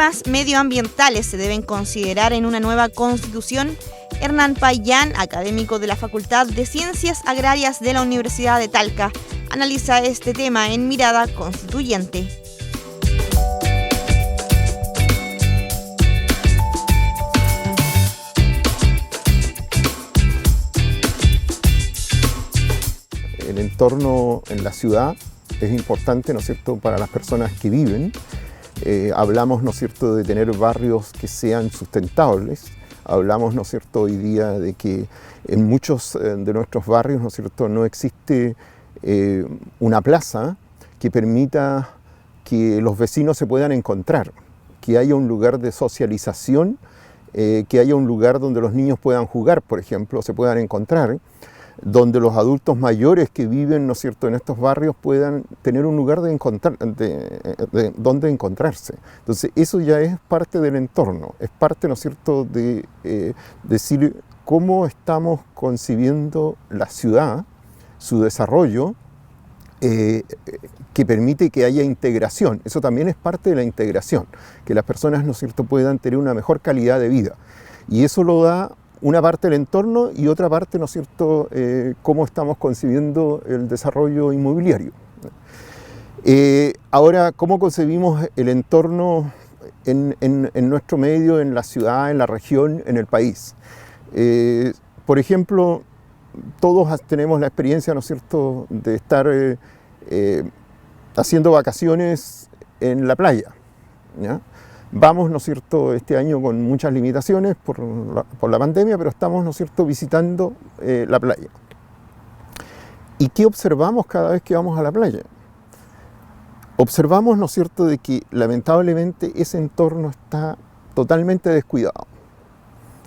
temas medioambientales se deben considerar en una nueva constitución? Hernán Payán, académico de la Facultad de Ciencias Agrarias de la Universidad de Talca, analiza este tema en Mirada Constituyente. El entorno en la ciudad es importante, ¿no es cierto?, para las personas que viven. Hablamos, ¿no es cierto?, de tener barrios que sean sustentables. Hablamos, ¿no es cierto?, hoy día de que en muchos de nuestros barrios, ¿no es cierto?, no existe una plaza que permita que los vecinos se puedan encontrar, que haya un lugar de socialización, que haya un lugar donde los niños puedan jugar, por ejemplo, se puedan encontrar, donde los adultos mayores que viven, ¿no es cierto?, en estos barrios puedan tener un lugar donde encontrarse. Entonces eso ya es parte del entorno, es parte, ¿no es cierto?, de decir cómo estamos concibiendo la ciudad, su desarrollo, que permite que haya integración. Eso también es parte de la integración, que las personas, ¿no es cierto?, puedan tener una mejor calidad de vida. Y eso lo da una parte del entorno y otra parte, ¿no es cierto?, cómo estamos concibiendo el desarrollo inmobiliario. Ahora, ¿cómo concebimos el entorno en nuestro medio, en la ciudad, en la región, en el país? Por ejemplo, todos tenemos la experiencia, ¿no es cierto?, de estar haciendo vacaciones en la playa, ¿ya? Vamos, ¿no es cierto?, este año con muchas limitaciones por la pandemia, pero estamos, ¿no es cierto?, visitando la playa. ¿Y qué observamos cada vez que vamos a la playa? Observamos, ¿no es cierto?, de que lamentablemente ese entorno está totalmente descuidado.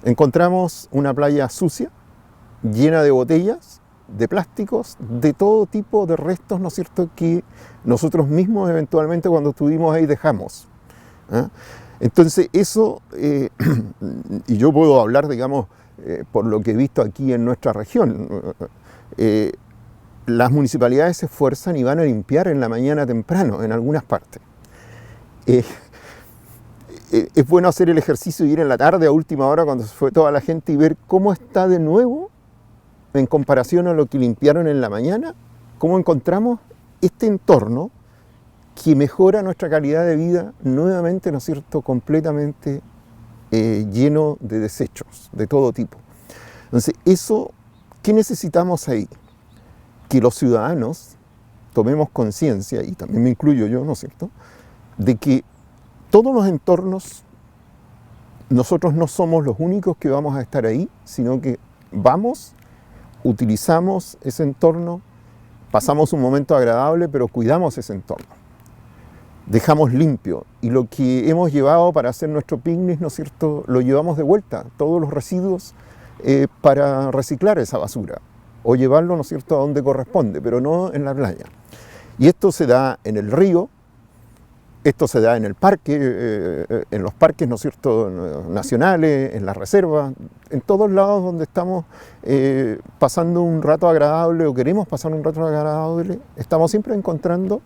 Encontramos una playa sucia, llena de botellas, de plásticos, de todo tipo de restos, ¿no es cierto?, que nosotros mismos eventualmente cuando estuvimos ahí dejamos. Entonces eso, y yo puedo hablar, digamos, por lo que he visto aquí en nuestra región, las municipalidades se esfuerzan y van a limpiar en la mañana temprano en algunas partes. Es bueno hacer el ejercicio y ir en la tarde a última hora cuando se fue toda la gente y ver cómo está de nuevo en comparación a lo que limpiaron en la mañana, cómo encontramos este entorno que mejora nuestra calidad de vida nuevamente, ¿no es cierto?, completamente lleno de desechos de todo tipo. Entonces, eso, ¿qué necesitamos ahí? Que los ciudadanos tomemos conciencia, y también me incluyo yo, ¿no es cierto?, de que todos los entornos, nosotros no somos los únicos que vamos a estar ahí, sino que vamos, utilizamos ese entorno, pasamos un momento agradable, pero cuidamos ese entorno. Dejamos limpio, y lo que hemos llevado para hacer nuestro picnic, ¿no es cierto?, lo llevamos de vuelta, todos los residuos, para reciclar esa basura, o llevarlo, ¿no es cierto?, a donde corresponde, pero no en la playa. Y esto se da en el río, esto se da en el parque, en los parques, ¿no es cierto?, nacionales, en las reservas, en todos lados donde estamos pasando un rato agradable o queremos pasar un rato agradable, estamos siempre encontrando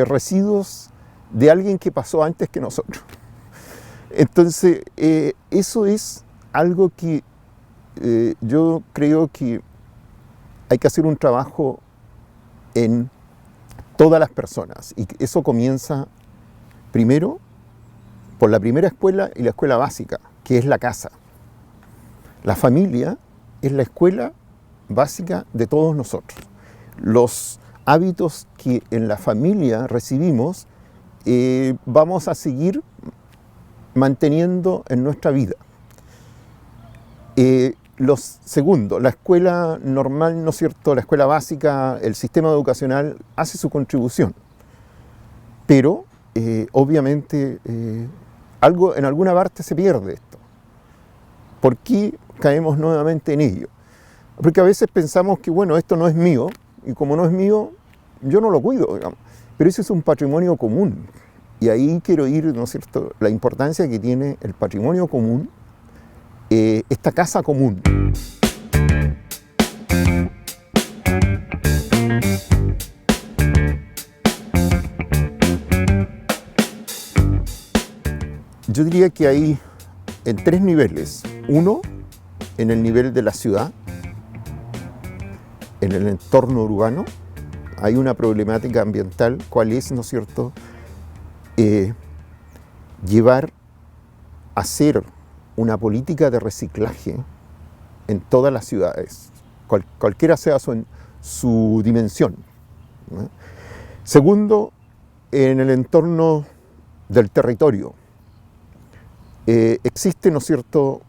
residuos de alguien que pasó antes que nosotros. Entonces, eso es algo que yo creo que hay que hacer un trabajo en todas las personas, y eso comienza primero por la primera escuela y la escuela básica, que es la casa. La familia es la escuela básica de todos nosotros. Los hábitos que en la familia recibimos vamos a seguir manteniendo en nuestra vida. Segundo, la escuela normal, ¿no es cierto?, la escuela básica, el sistema educacional hace su contribución, pero obviamente en alguna parte se pierde esto. ¿Por qué caemos nuevamente en ello? Porque a veces pensamos que, bueno, esto no es mío, y como no es mío, yo no lo cuido, digamos. Pero ese es un patrimonio común, y ahí quiero ir, ¿no es cierto?, la importancia que tiene el patrimonio común, esta casa común. Yo diría que hay en 3 niveles. Uno, en el nivel de la ciudad, en el entorno urbano, hay una problemática ambiental, cuál es, ¿no es cierto?, llevar a hacer una política de reciclaje en todas las ciudades, cualquiera sea su dimensión, ¿no? Segundo, en el entorno del territorio. Existe, ¿no es cierto?,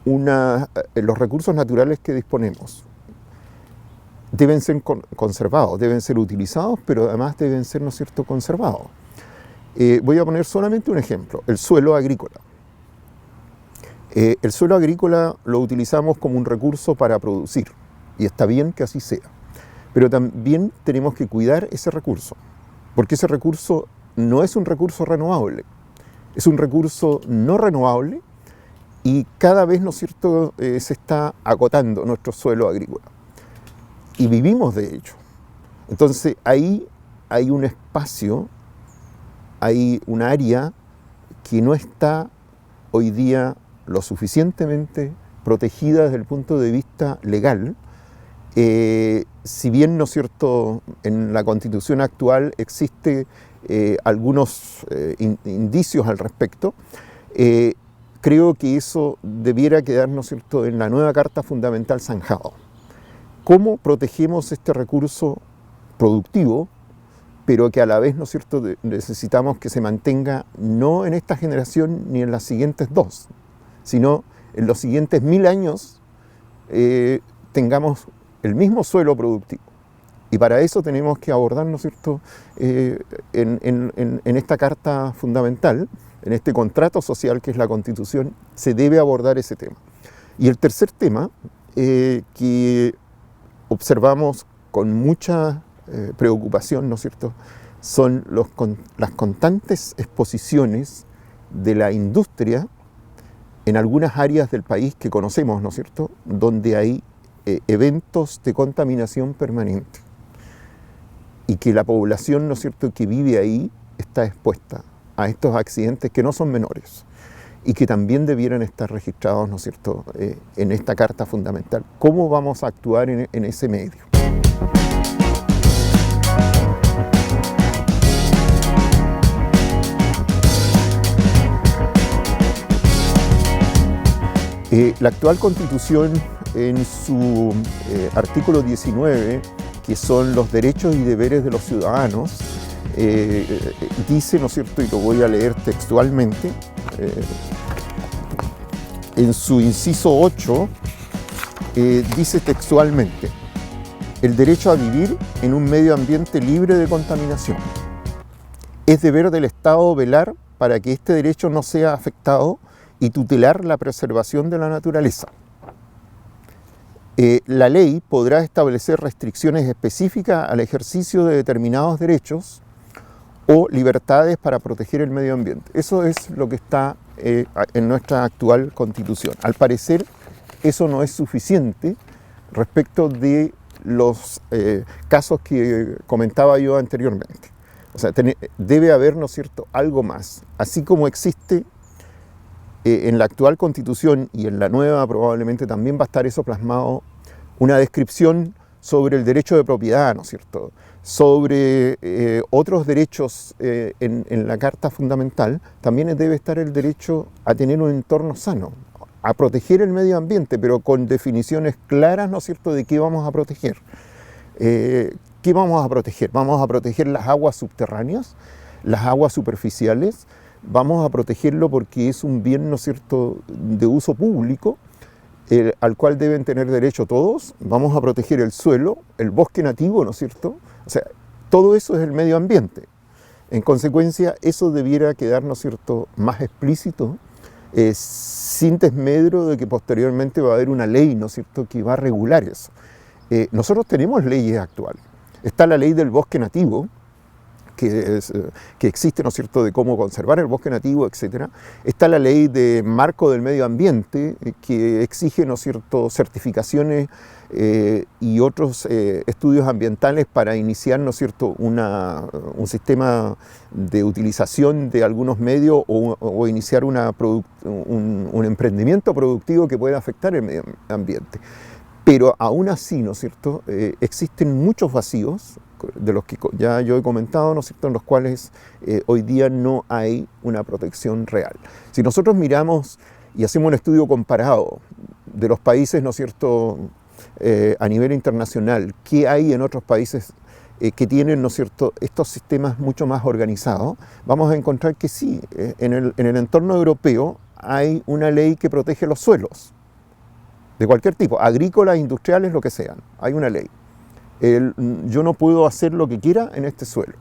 los recursos naturales que disponemos deben ser conservados, deben ser utilizados, pero además deben ser, ¿no es cierto?, conservados. Voy a poner solamente un ejemplo, el suelo agrícola. El suelo agrícola lo utilizamos como un recurso para producir, y está bien que así sea, pero también tenemos que cuidar ese recurso, porque ese recurso no es un recurso renovable, es un recurso no renovable y cada vez, ¿no es cierto?, se está agotando nuestro suelo agrícola. Y vivimos de ello. Entonces ahí hay un espacio, hay un área que no está hoy día lo suficientemente protegida desde el punto de vista legal. Si bien, ¿no es cierto?, en la Constitución actual existe algunos indicios al respecto, creo que eso debiera quedar, ¿no es cierto?, en la nueva Carta Fundamental zanjado. ¿Cómo protegemos este recurso productivo, pero que a la vez, ¿no es cierto?, necesitamos que se mantenga no en esta generación ni en las siguientes 2, sino en los siguientes 1000 años tengamos el mismo suelo productivo? Y para eso tenemos que abordar, ¿no es cierto?, en esta Carta Fundamental, en este contrato social que es la Constitución, se debe abordar ese tema. Y el tercer tema, que observamos con mucha preocupación, ¿no es cierto?, son las constantes exposiciones de la industria en algunas áreas del país que conocemos, ¿no es cierto?, donde hay eventos de contaminación permanente y que la población, ¿no es cierto?, que vive ahí está expuesta a estos accidentes que no son menores y que también debieran estar registrados, ¿no es cierto?, en esta Carta Fundamental. ¿Cómo vamos a actuar en ese medio? La actual Constitución, en su artículo 19, que son los derechos y deberes de los ciudadanos, dice, ¿no es cierto?, y lo voy a leer textualmente, en su inciso 8, dice textualmente: el derecho a vivir en un medio ambiente libre de contaminación. Es deber del Estado velar para que este derecho no sea afectado y tutelar la preservación de la naturaleza. La ley podrá establecer restricciones específicas al ejercicio de determinados derechos o libertades para proteger el medio ambiente. Eso es lo que está en nuestra actual Constitución. Al parecer, eso no es suficiente respecto de los casos que comentaba yo anteriormente. O sea, debe haber, ¿no es cierto?, algo más. Así como existe en la actual Constitución y en la nueva probablemente también va a estar eso plasmado, una descripción sobre el derecho de propiedad, ¿no es cierto?, sobre otros derechos en la Carta Fundamental, también debe estar el derecho a tener un entorno sano, a proteger el medio ambiente, pero con definiciones claras, ¿no es cierto?, de qué vamos a proteger. ¿Qué vamos a proteger? ¿Vamos a proteger las aguas subterráneas, las aguas superficiales? Vamos a protegerlo porque es un bien, ¿no es cierto?, de uso público, al cual deben tener derecho todos. Vamos a proteger el suelo, el bosque nativo, ¿no es cierto? O sea, todo eso es el medio ambiente. En consecuencia, eso debiera quedar, ¿no es cierto?, más explícito, sin desmedro de que posteriormente va a haber una ley, ¿no es cierto?, que va a regular eso. Nosotros tenemos leyes actuales. Está la ley del bosque nativo, que existe, ¿no es cierto?, de cómo conservar el bosque nativo, etc. Está la ley de marco del medio ambiente, que exige, ¿no es cierto?, certificaciones y otros estudios ambientales para iniciar, ¿no es cierto?, un sistema de utilización de algunos medios o iniciar un emprendimiento productivo que pueda afectar el medio ambiente. Pero aún así, ¿no es cierto?, existen muchos vacíos, de los que ya yo he comentado, ¿no es cierto?, en los cuales hoy día no hay una protección real. Si nosotros miramos y hacemos un estudio comparado de los países, ¿no es cierto?, a nivel internacional, qué hay en otros países que tienen, ¿no es cierto?, estos sistemas mucho más organizados, vamos a encontrar que sí, en el entorno europeo hay una ley que protege los suelos, de cualquier tipo, agrícolas, industriales, lo que sean, hay una ley. Yo no puedo hacer lo que quiera en este suelo.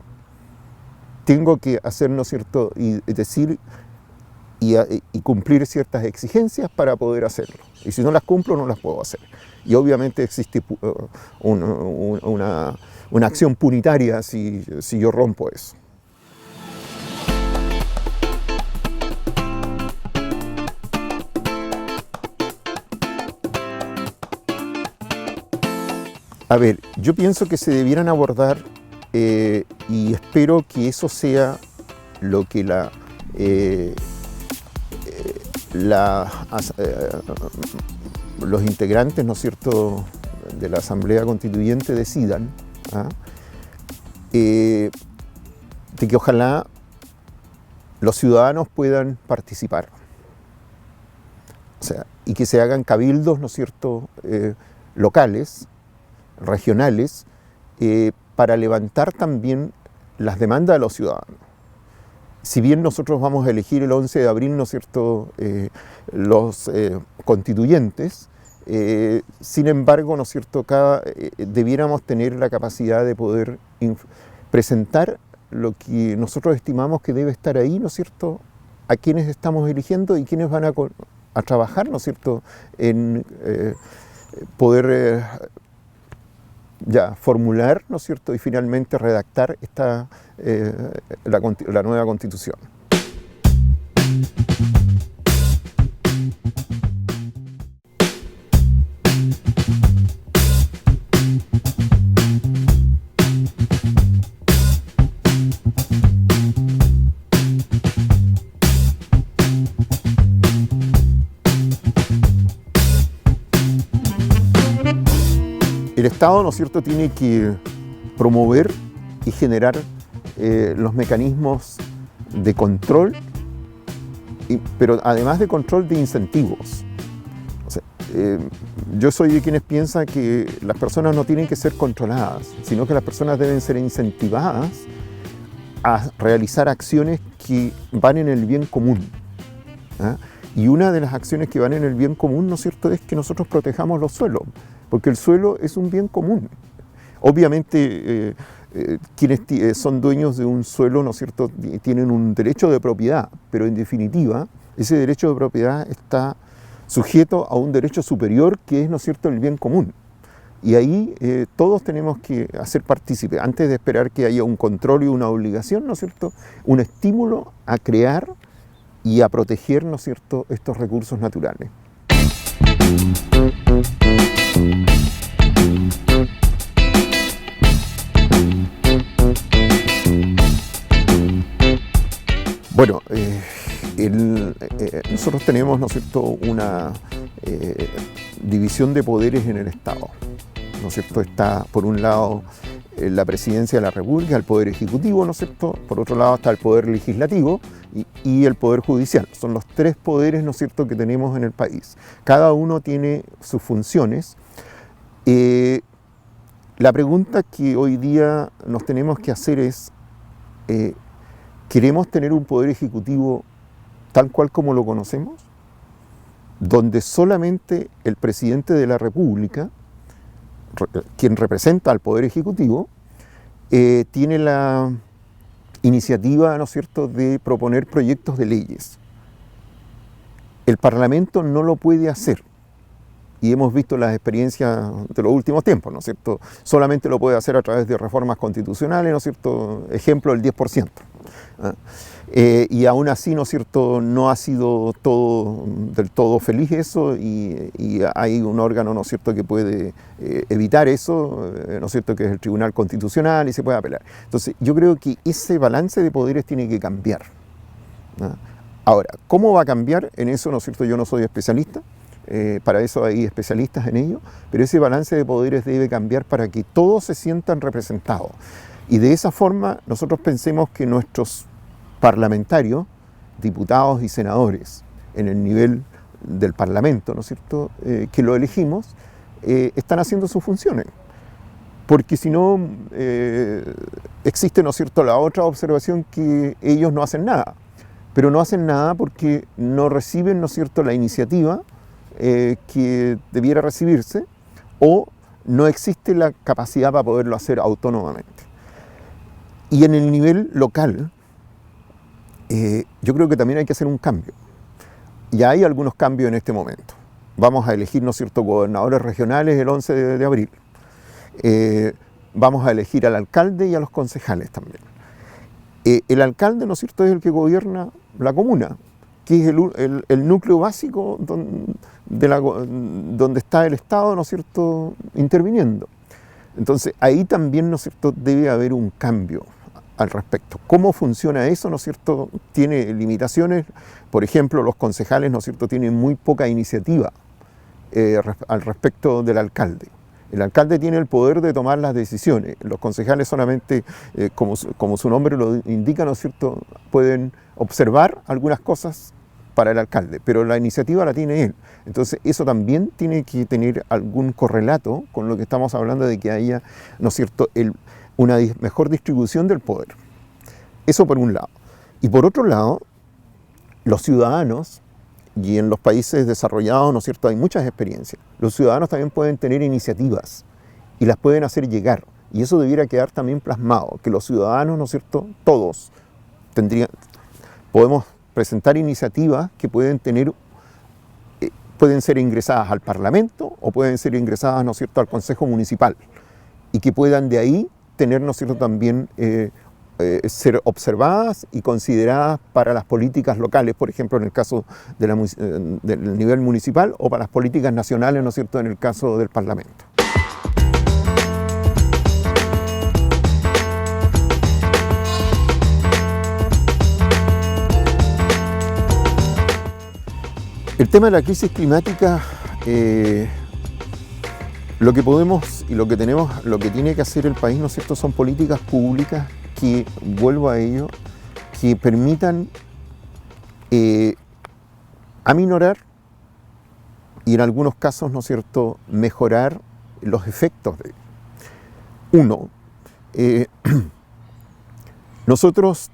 Tengo que hacer, ¿no es cierto?, y decir y cumplir ciertas exigencias para poder hacerlo. Y si no las cumplo, no las puedo hacer. Y obviamente existe una acción punitaria si yo rompo eso. A ver, yo pienso que se debieran abordar y espero que eso sea lo que los integrantes, ¿no es cierto?, de la Asamblea Constituyente decidan, de que ojalá los ciudadanos puedan participar. O sea, y que se hagan cabildos, ¿no es cierto?, locales, regionales, para levantar también las demandas de los ciudadanos. Si bien nosotros vamos a elegir el 11 de abril, ¿no es cierto?, los constituyentes, sin embargo, ¿no es cierto?, debiéramos tener la capacidad de poder presentar lo que nosotros estimamos que debe estar ahí, ¿no es cierto?, a quienes estamos eligiendo y quienes van a trabajar, ¿no es cierto?, en poder formular, ¿no es cierto?, y finalmente redactar la nueva Constitución. El Estado, ¿no es cierto?, tiene que promover y generar los mecanismos de control, pero además de control, de incentivos. O sea, yo soy de quienes piensan que las personas no tienen que ser controladas, sino que las personas deben ser incentivadas a realizar acciones que van en el bien común. Y una de las acciones que van en el bien común, ¿no es cierto?, es que nosotros protejamos los suelos, porque el suelo es un bien común. Obviamente, quienes son dueños de un suelo, ¿no es cierto?, tienen un derecho de propiedad, pero en definitiva, ese derecho de propiedad está sujeto a un derecho superior que es, ¿no es cierto?, el bien común. Y ahí todos tenemos que hacer partícipe, antes de esperar que haya un control y una obligación, ¿no es cierto?, un estímulo a crear y a proteger, ¿no es cierto?, estos recursos naturales. Bueno, nosotros tenemos, ¿no es cierto?, una división de poderes en el Estado, ¿no es cierto? Está, por un lado, la Presidencia de la República, el Poder Ejecutivo, ¿no es cierto? Por otro lado está el Poder Legislativo y el Poder Judicial. Son los tres poderes, ¿no es cierto?, que tenemos en el país. Cada uno tiene sus funciones. La pregunta que hoy día nos tenemos que hacer es, ¿queremos tener un Poder Ejecutivo tal cual como lo conocemos? Donde solamente el Presidente de la República, quien representa al Poder Ejecutivo, tiene la iniciativa, ¿no es cierto?, de proponer proyectos de leyes. El Parlamento no lo puede hacer. y hemos visto las experiencias de los últimos tiempos, ¿no es cierto? Solamente lo puede hacer a través de reformas constitucionales, ¿no es cierto? Ejemplo, el 10%. ¿Ah? Y aún así, ¿no es cierto?, no ha sido del todo feliz eso, y hay un órgano, ¿no es cierto?, que puede evitar eso, ¿no es cierto?, que es el Tribunal Constitucional, y se puede apelar. Entonces, yo creo que ese balance de poderes tiene que cambiar. ¿Ah? Ahora, ¿cómo va a cambiar? En eso, ¿no es cierto?, yo no soy especialista, para eso hay especialistas en ello, pero ese balance de poderes debe cambiar para que todos se sientan representados. Y de esa forma nosotros pensemos que nuestros parlamentarios, diputados y senadores en el nivel del Parlamento, ¿no es cierto?, que lo elegimos, están haciendo sus funciones. Porque si no, existe, ¿no es cierto?, la otra observación, que ellos no hacen nada. Pero no hacen nada porque no reciben, ¿no es cierto?, la iniciativa que debiera recibirse, o no existe la capacidad para poderlo hacer autónomamente. Y en el nivel local, yo creo que también hay que hacer un cambio. Ya hay algunos cambios en este momento. Vamos a elegir, ¿no es cierto?, gobernadores regionales el 11 de abril. Vamos a elegir al alcalde y a los concejales también. El alcalde, ¿no es cierto?, es el que gobierna la comuna, que es el núcleo básico donde está el Estado, ¿no es cierto?, interviniendo. Entonces, ahí también, ¿no es cierto?, debe haber un cambio al respecto. ¿Cómo funciona eso, ¿no es cierto? Tiene limitaciones. Por ejemplo, los concejales, ¿no es cierto?, tienen muy poca iniciativa al respecto del alcalde. El alcalde tiene el poder de tomar las decisiones. Los concejales solamente, como su nombre lo indica, ¿no es cierto?, pueden observar algunas cosas para el alcalde, pero la iniciativa la tiene él. Entonces, eso también tiene que tener algún correlato con lo que estamos hablando de que haya, ¿no es cierto?, una mejor distribución del poder. Eso por un lado. Y por otro lado, los ciudadanos, y en los países desarrollados, ¿no es cierto?, hay muchas experiencias. Los ciudadanos también pueden tener iniciativas y las pueden hacer llegar. Y eso debiera quedar también plasmado, que los ciudadanos, ¿no es cierto?, todos podemos presentar iniciativas que pueden ser ingresadas al Parlamento o pueden ser ingresadas, ¿no es cierto?, al Consejo Municipal, y que puedan de ahí tener, ¿no es cierto?, también ser observadas y consideradas para las políticas locales, por ejemplo, en el caso del nivel municipal, o para las políticas nacionales, ¿no es cierto?, en el caso del Parlamento. El tema de la crisis climática, lo que podemos y lo que tenemos, lo que tiene que hacer el país, ¿no es cierto?, son políticas públicas que, vuelvo a ello, que permitan aminorar y en algunos casos, ¿no es cierto?, mejorar los efectos de ello. Uno, nosotros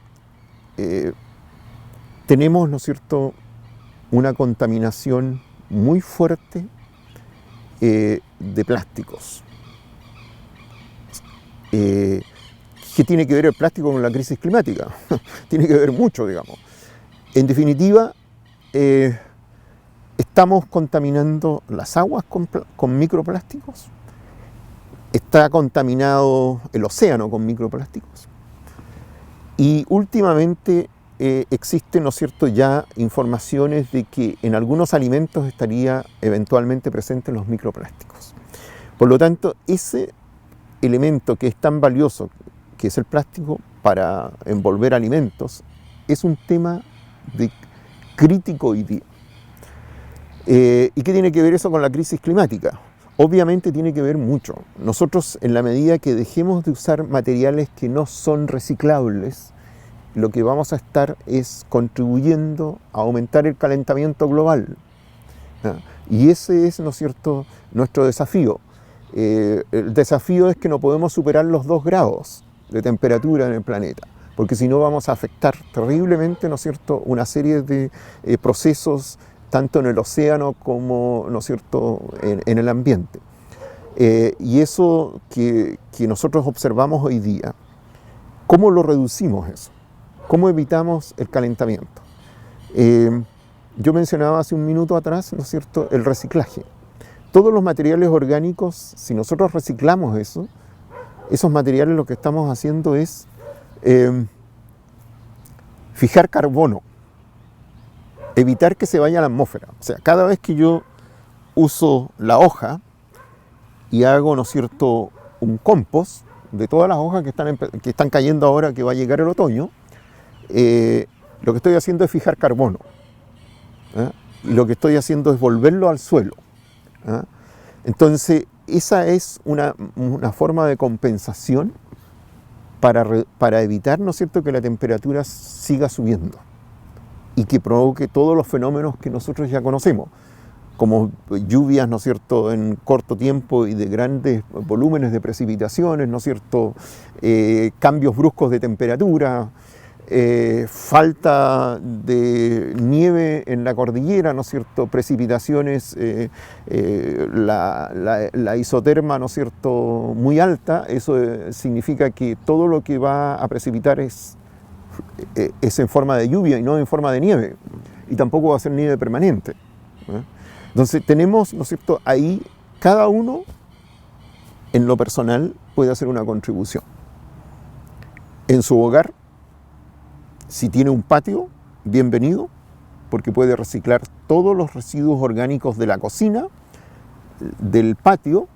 tenemos, ¿no es cierto?, una contaminación muy fuerte de plásticos. ¿Qué tiene que ver el plástico con la crisis climática? Tiene que ver mucho, digamos. En definitiva, estamos contaminando las aguas con microplásticos, está contaminado el océano con microplásticos, y últimamente existen, ¿no es cierto?, ya informaciones de que en algunos alimentos estaría eventualmente presentes los microplásticos. Por lo tanto, ese elemento que es tan valioso, que es el plástico, para envolver alimentos, es un tema crítico hoy día. ¿Y qué tiene que ver eso con la crisis climática? Obviamente tiene que ver mucho. Nosotros, en la medida que dejemos de usar materiales que no son reciclables, lo que vamos a estar es contribuyendo a aumentar el calentamiento global. Y ese es, ¿no es cierto?, nuestro desafío. El desafío es que no podemos superar los 2 grados de temperatura en el planeta, porque si no vamos a afectar terriblemente, ¿no es cierto?, una serie de procesos, tanto en el océano como, ¿no es cierto?, en el ambiente. Y eso que nosotros observamos hoy día, ¿cómo lo reducimos eso? ¿Cómo evitamos el calentamiento? Yo mencionaba hace un minuto atrás, ¿no es cierto?, el reciclaje. todos los materiales orgánicos, si nosotros reciclamos eso, esos materiales lo que estamos haciendo es fijar carbono, evitar que se vaya a la atmósfera. O sea, cada vez que yo uso la hoja y hago, ¿no es cierto?, un compost de todas las hojas que están cayendo ahora que va a llegar el otoño, lo que estoy haciendo es fijar carbono. Y lo que estoy haciendo es volverlo al suelo. Entonces, esa es una forma de compensación para evitar, ¿no es cierto?, que la temperatura siga subiendo y que provoque todos los fenómenos que nosotros ya conocemos, como lluvias, ¿no es cierto?, en corto tiempo y de grandes volúmenes de precipitaciones, ¿no es cierto?, cambios bruscos de temperatura, falta de nieve en la cordillera, ¿no es cierto?, precipitaciones, la isoterma, ¿no es cierto?, muy alta. Eso significa que todo lo que va a precipitar es en forma de lluvia y no en forma de nieve, y tampoco va a ser nieve permanente. Entonces tenemos, ¿no es cierto?, ahí cada uno en lo personal puede hacer una contribución. En su hogar, si tiene un patio, bienvenido, porque puede reciclar todos los residuos orgánicos de la cocina, del patio,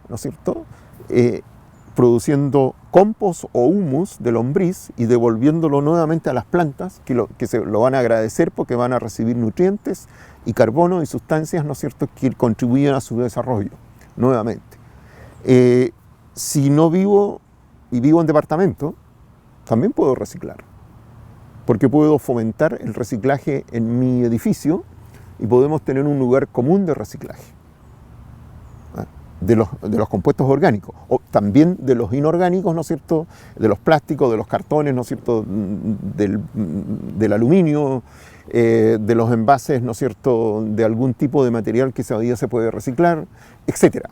¿no es cierto?, produciendo compost o humus de lombriz y devolviéndolo nuevamente a las plantas, que se lo van a agradecer porque van a recibir nutrientes y carbono y sustancias, ¿no es cierto?, que contribuyen a su desarrollo, nuevamente. Si no vivo y vivo en departamento, también puedo reciclar, porque puedo fomentar el reciclaje en mi edificio y podemos tener un lugar común de reciclaje de los compuestos orgánicos, o también de los inorgánicos, ¿no es cierto?, de los plásticos, de los cartones, ¿no es cierto?, del aluminio, de los envases, ¿no es cierto?, de algún tipo de material que todavía se puede reciclar, etcétera.